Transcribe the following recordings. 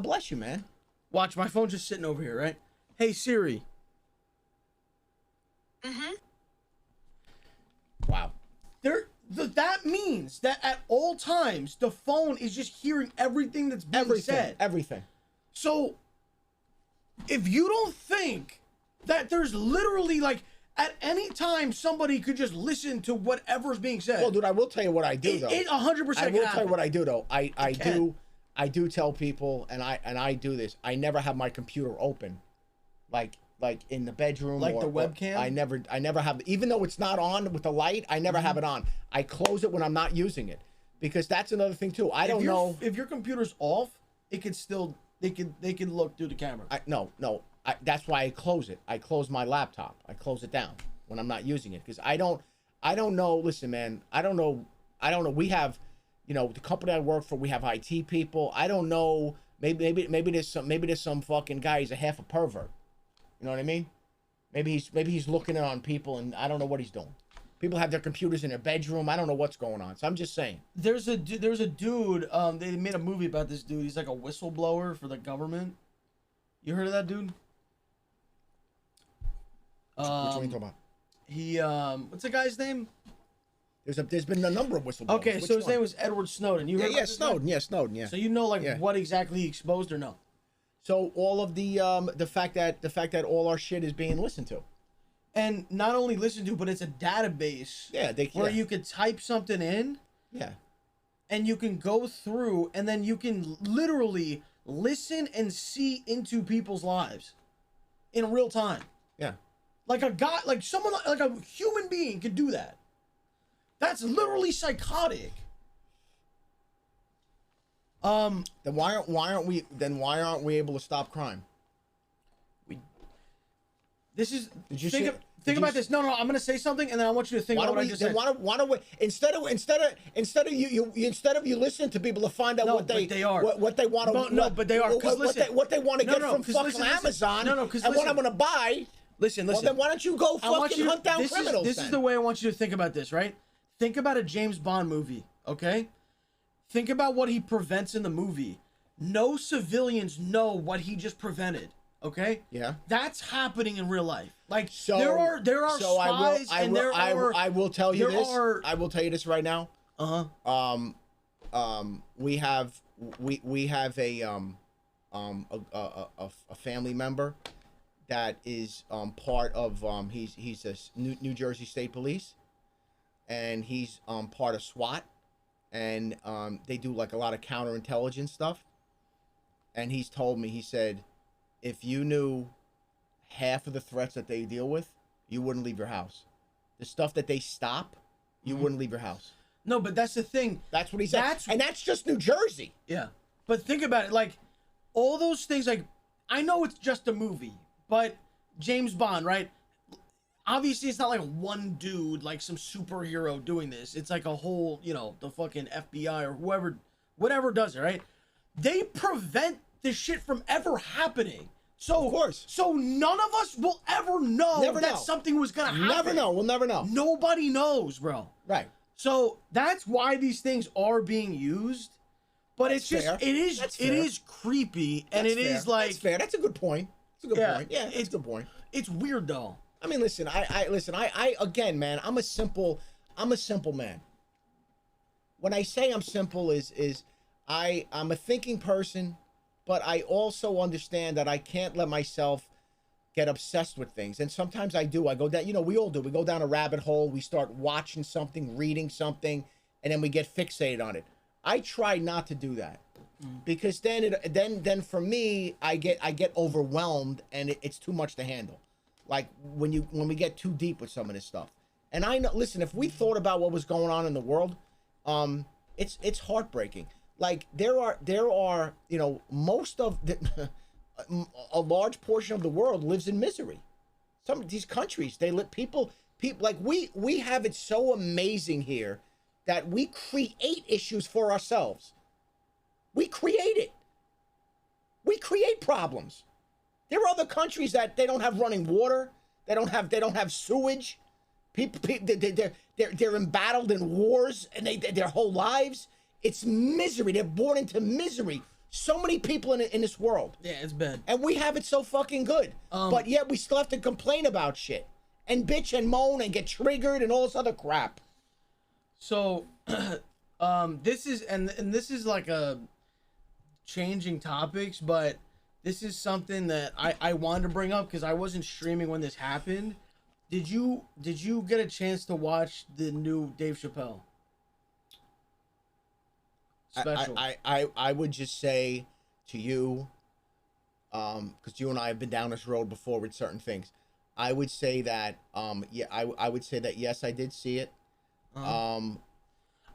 bless you, man. Watch, my phone's just sitting over here, right? Hey, Siri. Mm-hmm. Wow. That means that at all times, the phone is just hearing everything that's being said. Everything. So, if you don't think that there's literally, like, at any time somebody could just listen to whatever's being said. Well, dude, I will tell you what I do, though. It 100% I will tell you what I do, though. I do tell people, and I do this. I never have my computer open, like in the bedroom, like the webcam. I never have, even though it's not on with the light. I never have it on. I close it when I'm not using it, because that's another thing too. I don't know if your computer's off. It could still they can look through the camera. No. That's why I close it. I close my laptop. I close it down when I'm not using it, because I don't know. Listen, man, I don't know. We have, the company I work for, we have IT people. I don't know. Maybe there's some fucking guy. He's a half a pervert. You know what I mean? Maybe he's looking in on people, and I don't know what he's doing. People have their computers in their bedroom. I don't know what's going on. So I'm just saying. There's a dude. They made a movie about this dude. He's like a whistleblower for the government. You heard of that dude? Which one are you talking about? He what's the guy's name? There's been a number of whistleblowers. Okay, so his name was Edward Snowden. You heard about Snowden. Guy? Yeah, Snowden. Yeah. So you know what exactly he exposed or no? So all of the fact that all our shit is being listened to, and not only listened to, but it's a database. Yeah, where you could type something in. Yeah. And you can go through, and then you can literally listen and see into people's lives in real time. Yeah. Like a guy, like someone, like a human being could do that. That's literally psychotic. Then why aren't we able to stop crime? Think about this. No, I'm gonna say something, and then I want you to think about what I just said. Why don't we instead of you listen to people to find out what they want to no, but they are what they want to get from fucking Amazon. And what I'm gonna buy. Listen. Well, then why don't you go fucking hunt down criminals? This is the way I want you to think about this, right? Think about a James Bond movie, okay? Think about what he prevents in the movie. No civilians know what he just prevented, okay? Yeah. That's happening in real life. Like, there are spies, and there are... I will tell you this. I will tell you this right now. We have a family member that is part of he's a New Jersey State Police, and he's part of SWAT, and they do like a lot of counterintelligence stuff. And he's told me, he said, if you knew half of the threats that they deal with, you wouldn't leave your house. The stuff that they stop, you wouldn't leave your house. No, but that's the thing. That's what he said. And that's just New Jersey. Yeah. But think about it. Like, all those things, like, I know it's just a movie, but James Bond, right? Obviously, it's not like one dude, like some superhero doing this. It's like a whole, the fucking FBI or whatever does it, right? They prevent this shit from ever happening. So, of course. So none of us will ever know something was going to happen. Never know. We'll never know. Nobody knows, bro. Right. So that's why these things are being used. But it's just, it is creepy. And it is like. That's fair. That's a good point. It's a good point. Yeah, it's a good point. It's weird though. I mean, listen, I again, man, I'm a simple man. When I say I'm simple I'm a thinking person, but I also understand that I can't let myself get obsessed with things. And sometimes I do. I go down, we all do. We go down a rabbit hole. We start watching something, reading something, and then we get fixated on it. I try not to do that. Because then for me, I get overwhelmed, and it's too much to handle. Like when we get too deep with some of this stuff. And I know, listen, if we thought about what was going on in the world, it's heartbreaking. Like there are most of a large portion of the world lives in misery. Some of these countries, they let people like we have it so amazing here that we create issues for ourselves. We create it. We create problems. There are other countries that they don't have running water. They don't have sewage. People they're embattled in wars and their whole lives. It's misery. They're born into misery. so many people in this world. Yeah, it's bad. And we have it so fucking good. But yet we still have to complain about shit. And bitch and moan and get triggered and all this other crap. So, this is, and this is like a changing topics, but this is something that I wanted to bring up because I wasn't streaming when this happened. Did you get a chance to watch the new Dave Chappelle special? I would just say to you, because you and I have been down this road before with certain things. I would say that, yeah, I would say that yes, I did see it. I'm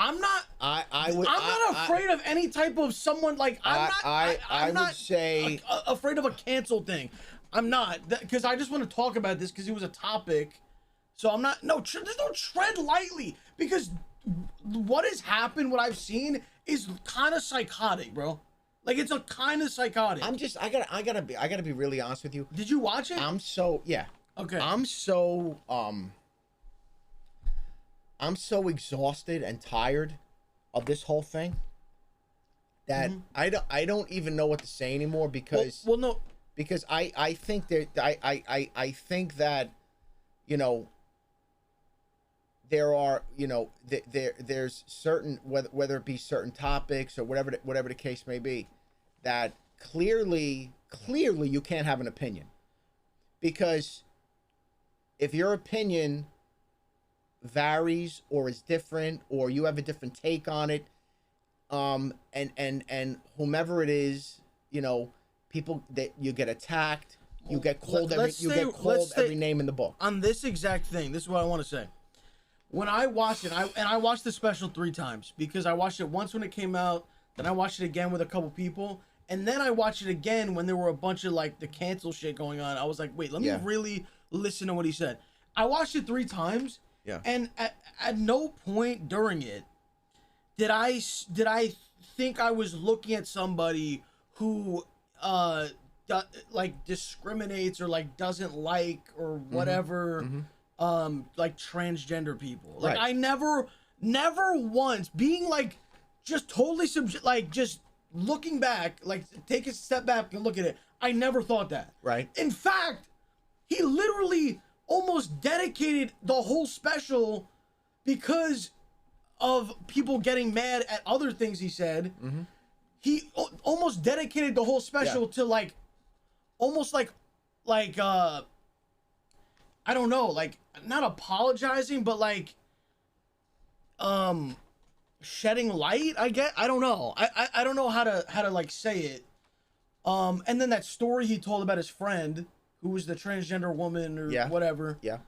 not. I'm not afraid of any type of someone like. I'm not say afraid of a cancel thing. I'm not, because I just want to talk about this because it was a topic. So I'm not. No, there's no tread lightly, because what has happened, what I've seen, is kind of psychotic, bro. Like, it's a kind of psychotic. I gotta be really honest with you. Did you watch it? Yeah. Okay. I'm so exhausted and tired of this whole thing that I don't even know what to say anymore, because no, because I think that I think that, you know, there are, you know, there's certain, whether it be certain topics or whatever the case may be, that clearly you can't have an opinion, because if your opinion varies or is different, or you have a different take on it, and whomever it is, you know, people that you get attacked, you get called every name in the book. On this exact thing, this is what I want to say. When I watched it, I watched the special 3 times, because I watched it once when it came out, then I watched it again with a couple people, and then I watched it again when there were a bunch of like the cancel shit going on. I was like, wait, let me really listen to what he said. I watched it 3 times. Yeah. And at no point during it did I think I was looking at somebody who like discriminates or like doesn't like or whatever like transgender people. Like, right. I never once, being like just totally like just looking back, like take a step back and look at it, I never thought that. Right. In fact, he literally almost dedicated the whole special, because of people getting mad at other things he said. He almost dedicated the whole special to like, almost like I don't know, like not apologizing, but like shedding light, I guess. I don't know. I don't know how to like say it. And then that story he told about his friend who was the transgender woman or whatever. Yeah.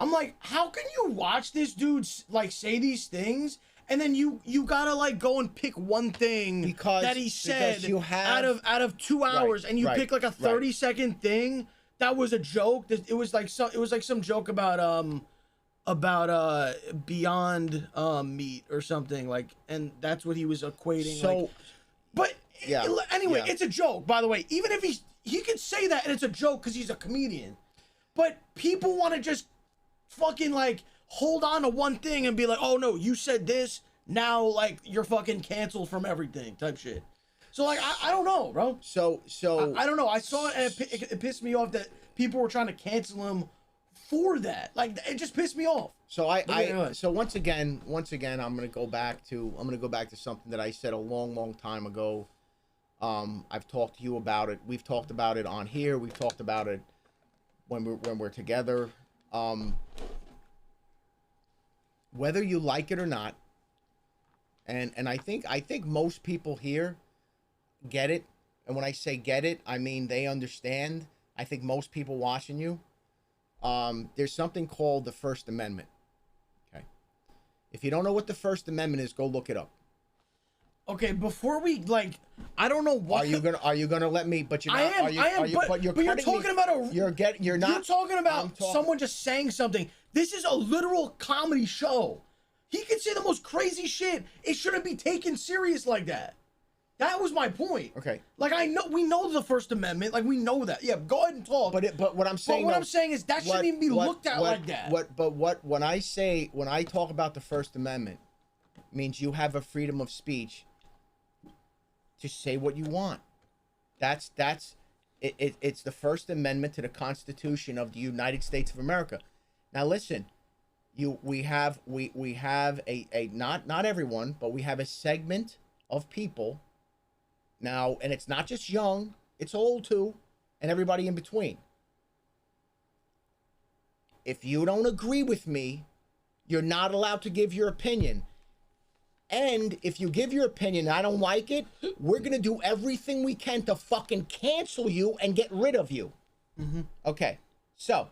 I'm like, how can you watch this dude like say these things, and then you gotta like go and pick one thing that he said out of 2 hours, and you pick like a 30-second thing that was a joke. It was like some joke about Beyond Meat or something, like, and that's what he was equating. So, like, but anyway, it's a joke, by the way. Even if he can say that and it's a joke because he's a comedian, but people want to just fucking like hold on to one thing and be like, oh no, you said this, now like you're fucking canceled from everything type shit. So like I don't know, bro. So I don't know. I saw it and it pissed me off that people were trying to cancel him for that. Like, it just pissed me off. So so once again I'm gonna go back to something that I said a long time ago. I've talked to you about it. We've talked about it on here. We've talked about it when we're together. Whether you like it or not, and I think most people here get it. And when I say get it, I mean they understand. I think most people watching you, there's something called the First Amendment. Okay, if you don't know what the First Amendment is, go look it up. Okay, before we like, I don't know what. Are you gonna let me? But you're not. I am. But you're talking about You're talking about someone just saying something. This is a literal comedy show. He can say the most crazy shit. It shouldn't be taken serious like that. That was my point. Okay. Like, we know the First Amendment. Like, we know that. Yeah, go ahead and talk. But what I'm saying. But what I'm saying is that shouldn't even be looked at like that. When I talk about the First Amendment, means you have a freedom of speech to say what you want. It's the First Amendment to the Constitution of the United States of America. Now listen, we have a not everyone, but we have a segment of people now, and it's not just young, it's old too, and everybody in between. If you don't agree with me, you're not allowed to give your opinion. And if you give your opinion and I don't like it, we're going to do everything we can to fucking cancel you and get rid of you. Mm-hmm. Okay. So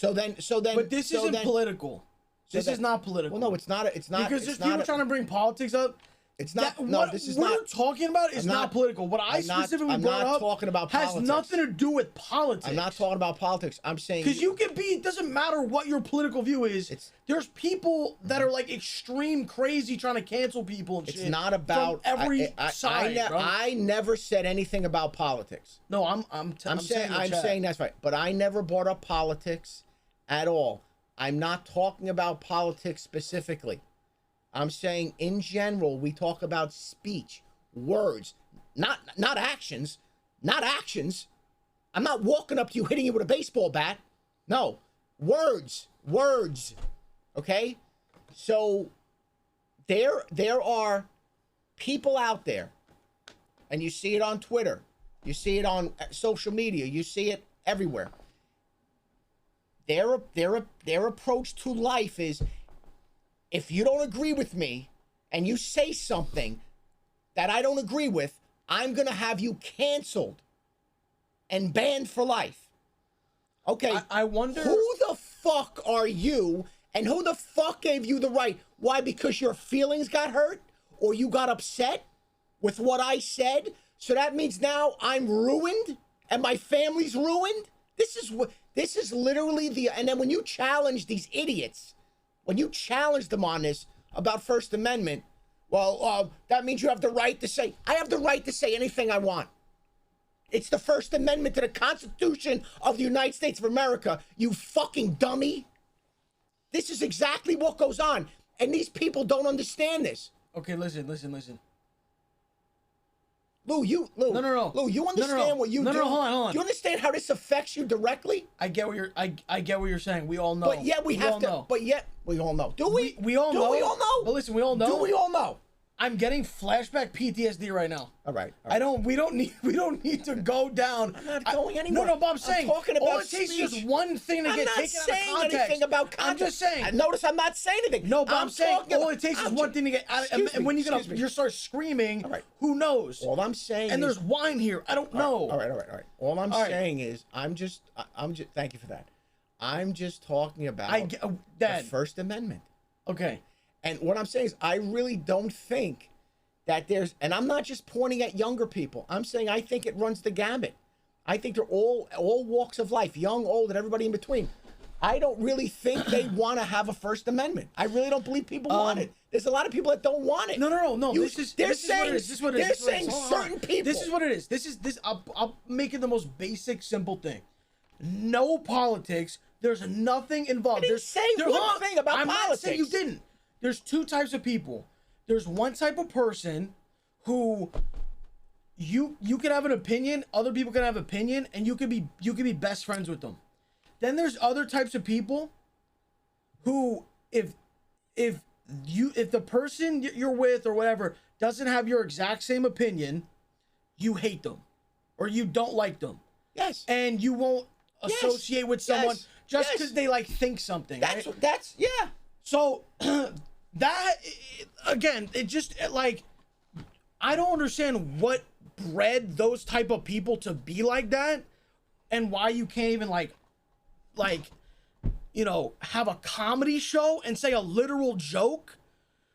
then. But this isn't political. This is not political. Well, no, it's not. It's not. Because there's people trying to bring politics up. It's not. This is not. What we're talking about is not political. What I specifically brought up talking about has nothing to do with politics. I'm not talking about politics. I'm saying because you can be. It doesn't matter what your political view is. There's people that are like extreme crazy trying to cancel people and shit. It's not about every side. I never said anything about politics. No, I'm saying that's right. But I never brought up politics at all. I'm not talking about politics specifically. I'm saying in general, we talk about speech, words, not actions, not actions. I'm not walking up to you, hitting you with a baseball bat. No, words. Okay? So there are people out there, and you see it on Twitter, you see it on social media, you see it everywhere. Their approach to life is, if you don't agree with me and you say something that I don't agree with, I'm going to have you canceled and banned for life. Okay. I wonder who the fuck are you and who the fuck gave you the right? Why? Because your feelings got hurt or you got upset with what I said? So that means now I'm ruined and my family's ruined? This is literally and then when you challenge these idiots, when you challenge them on this about First Amendment, well, that means you have the right to say. I have the right to say anything I want. It's the First Amendment to the Constitution of the United States of America, you fucking dummy. This is exactly what goes on, and these people don't understand this. Okay, listen. Lou, no. Lou, you understand what you do? No, hold on. Do you understand how this affects you directly? I get what you're saying. We all know. But yet we all know. Do we? We all know. Do we all know? But listen, we all know. Do we all know? I'm getting flashback PTSD right now. All right. We don't need to go down. I'm not going anywhere. No, but I'm saying talking about all it takes is just one thing to get taken out of context. I'm not saying anything about context. I'm just saying. Notice I'm not saying anything. No, but I'm saying all it takes is one thing to get out of, and when you start screaming, who knows? All I'm saying and there's wine here. I don't know. All right. All I'm saying is I'm just thank you for that. I'm just talking about the First Amendment. Okay. And what I'm saying is I really don't think that there's, and I'm not just pointing at younger people. I'm saying I think it runs the gamut. I think they're all walks of life, young, old, and everybody in between. I don't really think they want to have a First Amendment. I really don't believe people want it. There's a lot of people that don't want it. No. They're saying certain people. This is what it is. I'll make it the most basic, simple thing. No politics. There's nothing involved. I didn't say one thing about politics. I'm not saying you didn't. There's two types of people. There's one type of person who you can have an opinion, other people can have opinion, and you could be best friends with them. Then there's other types of people who if the person you're with or whatever doesn't have your exact same opinion, you hate them or you don't like them. Yes. And you won't associate with someone just because they like think something. That's So that again, it just like I don't understand what bred those type of people to be like that, and why you can't even like have a comedy show and say a literal joke.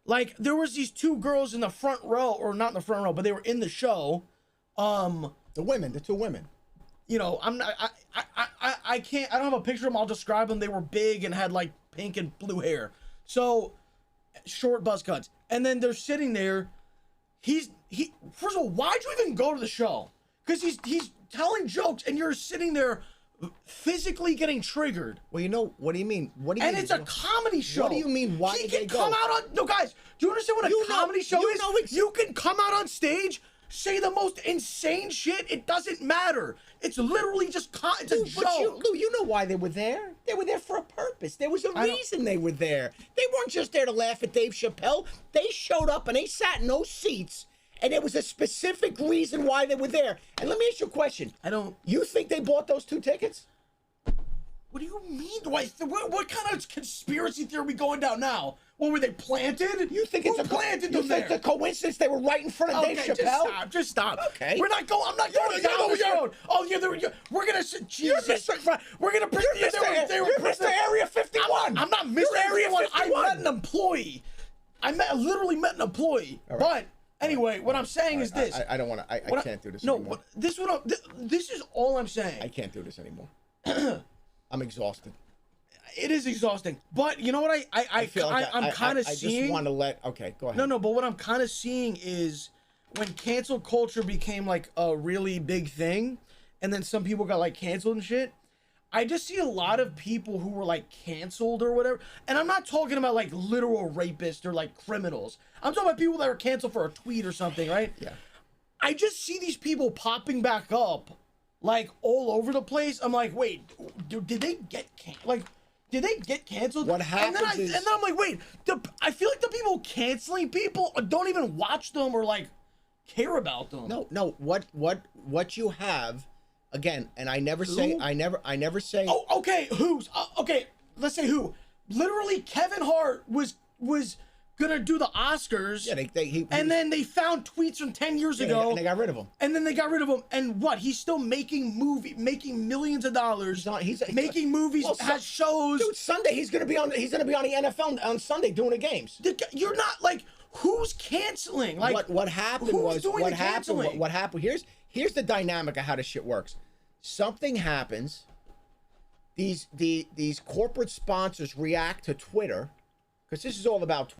Like there was these two girls in the front row, or not in the front row, but they were in the show. The two women. I can't. I don't have a picture of them. I'll describe them. They were big and had like pink and blue hair. So. Short buzz cuts, and then they're sitting there. He first of all, why'd you even go to the show? Because he's telling jokes, and you're sitting there physically getting triggered. Well, you know, what do you mean? What do you And mean? it's a comedy show. What do you mean? Why he did can they go? come out on no guys? Do you understand what a comedy show is? You can come out on stage, say the most insane shit. It doesn't matter. It's literally just it's a joke. Lou, you know why they were there? They were there for a purpose. There was a reason they were there. They weren't just there to laugh at Dave Chappelle. They showed up and they sat in those seats. And there was a specific reason why they were there. And let me ask you a question. You think they bought those 2 tickets? What do you mean? What kind of conspiracy theory are we going down now? What, were they planted? You think it's a coincidence they were right in front of Dave Chappelle? Just stop. Okay. I'm not going down this road. Oh yeah, we're gonna. Jesus. We're gonna. You're Mr. Area 51. I'm not Mr. Area 51. I met an employee. Literally met an employee. Right. But anyway, what I'm saying is this. I don't want to. I can't do this anymore. No, this is all I'm saying. I can't do this anymore. I'm exhausted. It is exhausting, but you know what? I feel like I'm kind of seeing. I just want to let. Okay, go ahead. No, but what I'm kind of seeing is when cancel culture became like a really big thing, and then some people got like canceled and shit. I just see a lot of people who were like canceled or whatever, and I'm not talking about like literal rapists or like criminals. I'm talking about people that were canceled for a tweet or something, right? Yeah. I just see these people popping back up, like all over the place. I'm like, wait, did they get canceled? Did they get canceled? What happens and then I'm like, wait, I feel like the people canceling people don't even watch them or like care about them. No. What you have, again, and I never say. Oh, okay. Okay? Let's say who. Literally, Kevin Hart was gonna do the Oscars. Yeah, and then they found tweets from 10 years ago. And they got rid of him. And then they got rid of him. And what? He's still making millions of dollars. He's making movies, has shows. Dude, Sunday he's gonna be on the NFL on Sunday doing the games. You're not like, who's canceling? Like what happened was what happened. Here's the dynamic of how this shit works. Something happens. These corporate sponsors react to Twitter, because this is all about